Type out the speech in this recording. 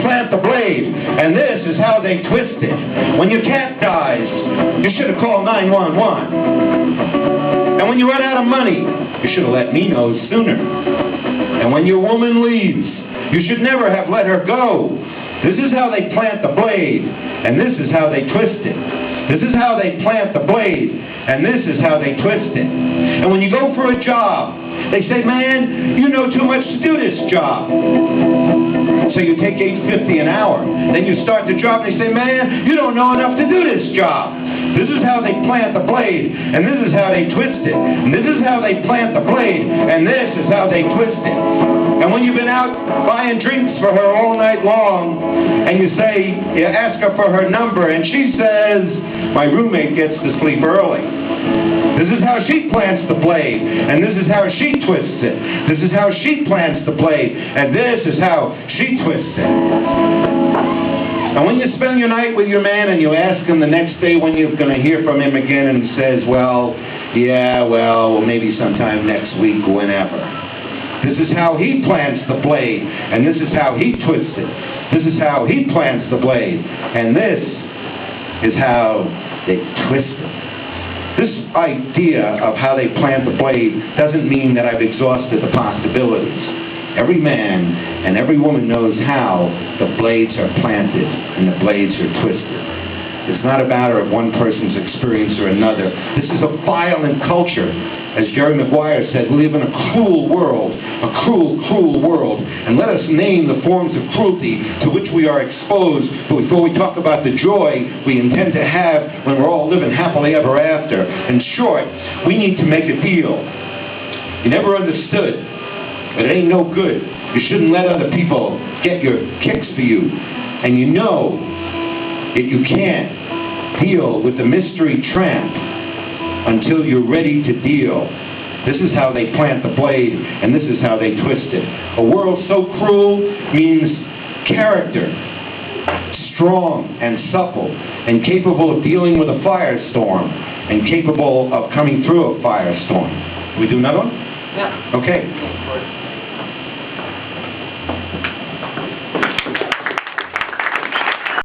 plant the blade, and this is how they twist it. When your cat dies, you should have called 911. And when you run out of money, you should have let me know sooner. And when your woman leaves, you should never have let her go. This is how they plant the blade, and this is how they twist it. This is how they plant the blade, and this is how they twist it. And when you go for a job, they say, man, you know too much to do this job. So you take $8.50 an hour. Then you start the job, and they say, man, you don't know enough to do this job. This is how they plant the blade, and this is how they twist it. And this is how they plant the blade, and this is how they twist it. And when you've been out buying drinks for her all night long, and you ask her for her number, and she says, my roommate gets to sleep early. This is how she plants the blade, and this is how she twists it. This is how she plants the blade, and this is how she twists it. And when you spend your night with your man and you ask him the next day when you're going to hear from him again, and he says, well, yeah, well, maybe sometime next week, whenever. This is how he plants the blade, and this is how he twists it. This is how he plants the blade, and this is how they twist it. This idea of how they plant the blade doesn't mean that I've exhausted the possibilities. Every man and every woman knows how the blades are planted and the blades are twisted. It's not a matter of one person's experience or another. This is a violent culture. As Jerry Maguire said, we live in a cruel world, a cruel, cruel world. And let us name the forms of cruelty to which we are exposed before we talk about the joy we intend to have when we're all living happily ever after. In short, we need to make a deal. You never understood, but it ain't no good. You shouldn't let other people get your kicks for you. And you know that you can't deal with the mystery tramp until you're ready to deal. This is how they plant the blade, and this is how they twist it. A world so cruel means character, strong and supple, and capable of dealing with a firestorm, and capable of coming through a firestorm. We do another one? Yeah. Okay.